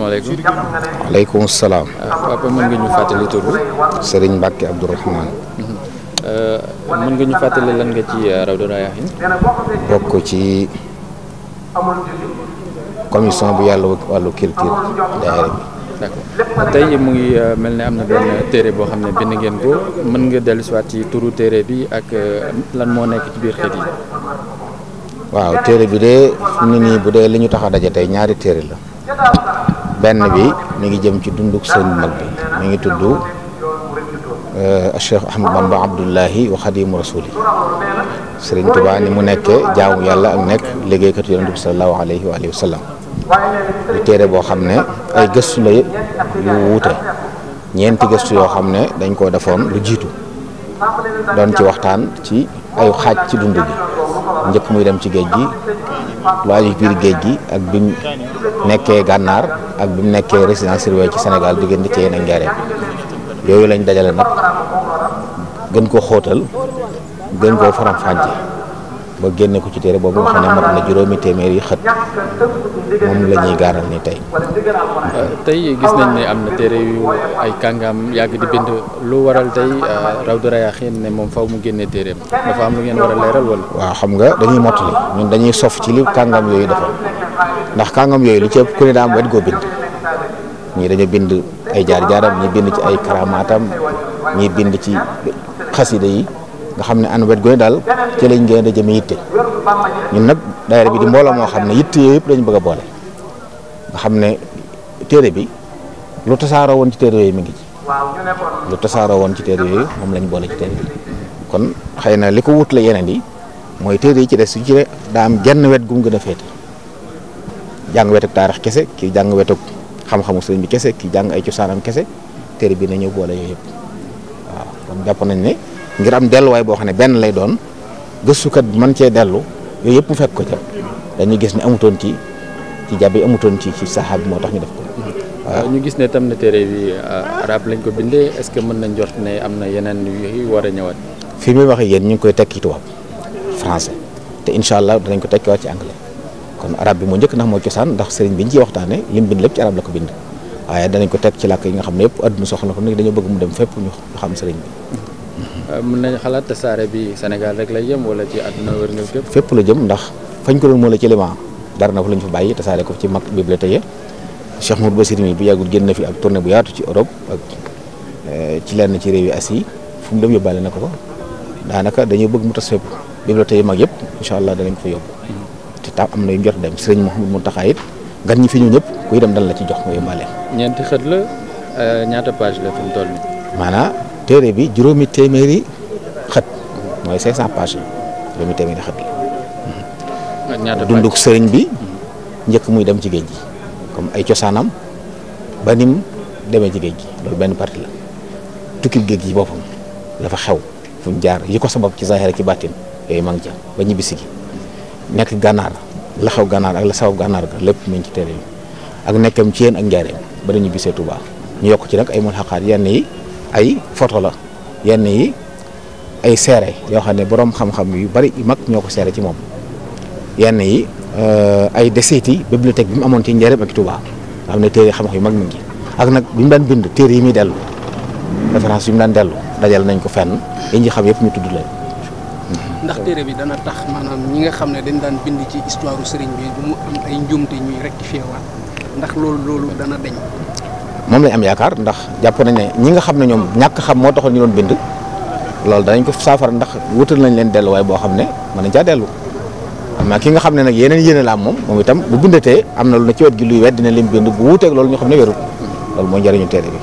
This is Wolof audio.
Waaleykum. Waaleykum salaam. Papa mën nga ñu fàttali tur bi. Serigne Mbacke Abdourahmane. mën nga ñu fàttali lan nga ci Rawdu Rayaahin. bokk ci commission bu yàlla wàllu culture daayira bi. d'accord tey mu ngi mel ne am na benn téere boo xam ne bind ngeen ko mën nga dellusiwaat ci turu téere bi ak lan moo nekk ci biir xët yi. waaw téere bi de fi mu ne nii bu dee li ñu tax a daje tey ñaari téere la. benn bi mi ngi jëm ci dunduk sëñ mag bi mi ngi tudd Cheikh Ahmad Bamba Abdullahi wa Xadimu Rasuli Sëriñ Tuubaa ni mu nekkee jaamu yàlla ak nekk liggéeykatu Yonent bi sallallahu alayhi wa alihi wa sallam. lu téere boo xam ne ay gëstu la yu wuute ñeenti gëstu yoo xam ne dañ koo defoon lu jiitu doon ci waxtaan ci ay xaaj ci dund gi njëkk muy dem ci géej gi lu aju biir géej gi ak bi mu nekkee gànnaar ak bi mu nekkee résidence surveillée ci Sénégal diggante ci yéen ak Njaaréem yooyu lañ dajale nag gën koo xóotal gën koo faram-fàcce ba génne ko ci téere boobu nga xam ne mat na juróomi téeméer yi xët moom la ñuy gaaral ni tey. tey gis nañ ne am na téere yu ay kàngam yàgg di bind lu waral tey Rawdu Rayaahin ne moom faw mu génne téereem dafa am lu ngeen war a leeral wala. waaw xam nga dañuy mottali ñun dañuy sof ci li kàngam yooyu dafa ndax kàngam yooyu li ci ëpp ku ne daa am wet goo bind ñii dañoo bind ay jaar-jaaram ñii bind ci ay karamaatam ñii bind ci xasida yi. nga xam ne an wet goy daal ci lañ gën a jëme yitte ñun nag daayira bi di mbooloo moo xam ne yitte yooyu yëpp dañu bëgg a boole nga xam ne téere bi lu tasaaroo woon ci téere yooyu mi ngi ci lu tasaaroo woon ci téere yooyu moom lañ boole ci téere bi kon xëy na li ko wut la yeneen yi mooy téere yi ci des yu ci daa am genn wet gu mu gën a féete jàng wetuk taarix kese kii jàng wetuk xam-xamu sëriñ bi kese kii jàng ay cosaanam kese téere bi na ñëw boole yooyu yëpp waaw kon jàpp nañ ne ngir am delluwaay boo xam ne benn lay doon gëstukat bi mën cee dellu yooyu yëpp mu fekk ko ca dañuy gis ne amutoon ci jabi amutoon ci saxaab bi moo tax ñu def ko. waaw ñu gis ne tam na téere bi arab lañ ko bindee est-ce que mën nañ jot ne am na yeneen yu war a ñëwaat. fii muy waxee yéen ñu ngi koy tekki tubaab français te incha allah danañ ko tekkiwaat ci anglais kon arab bi moo njëkk ndax moo cosaan ndax sëriñ bi ñu ciy waxtaanee lim bind lépp ci arab la ko bind waaye danañ ko tekk ci làkk yi nga xam ne yëpp adduna soxla ko nag dañoo bëgg mu dem fépp ñu xam sëriñ bi. mën nañ xalaat tasaare bi Sénégal rek lay jëm wala ci àdduna wërngal képp. fépp la jëm ndax fañ ko doon moo la ci Liban dara na fa lañ fa bàyyi tasaare ko ci mag bibliothèque Cheikh Mouhamed Bassir mi bu yàggul génn na fi ak tournée bu yaatu ci Europe ak ci lenn ci réew yi Asie fu mu dem yóbbaale na ko fa daanaka dañoo bëgg mu tas fépp bibliothèque yi mag yëpp incha allah danañ ko fa yóbbu te tam am na yu jot dem sëriñ Mouhamed Mountakha it gan ñi fi ñu ñëpp kuy dem dal la ci jox nga yóbbaale. ñeenti xët la ñaata page la fi mu toll nii. maanaam téere bi juróomi téeméeri xët mooy 500 pages la juróomi téeméeri xët la. ñaata dunduk sëriñ bi njëkk muy dem ci géej gi comme ay cosaanam ba nim demee ci géej gi loolu benn partie la tukkib géej gi boppam la fa xew fu mu jaar yi ko sabab ci zahir ci bàttin yooyu maa ngi ca ba ñibbisi gi nekk gànnaar la xew gànnaar ak la sabab gànnaar ga lépp mu ngi ci téere yi ak nekkam ci yéen ak njaareem ba dañu ñibbisee Tuubaa ñu yokk ci nag ay mulxaqaat yenn yi ay photo la yenn yi ay seere yoo xam ne boroom xam-xam yu bari yu mag ñoo ko seere ci moom yenn yi ay desiti bibliothèque bi mu amoon ci Njaaréem ak Touba nga xam ne téere xam-xam yu mag mi ngi ak nag bi mu daan bind téere yi muy dellu référence yi mu daan dellu dajal nañ ko fenn yi ñi xam yëpp ñu tudd leen. ndax téere bi dana tax maanaam ñi nga xam ne dañ daan bind ci histoire sëriñ bi bu mu am ay njuumte ñuy rectifier waat ndax loolu dana deñ moom lañ am yaakaar ndax jàpp nañ ne ñi nga xam ne ñoom ñàkk xam moo taxoon ñu doon bind loolu danañ ko saafara ndax wutal nañ leen delluwaay boo xam ne mën nañ caa dellu am na ki nga xam ne nag yeneen yéene la am moom itam bu bindatee am na lu ne ci wet gi luy wet dina lim bind bu wuuteeg loolu ñu xam ne wérul loolu mooy njëriñu téere bi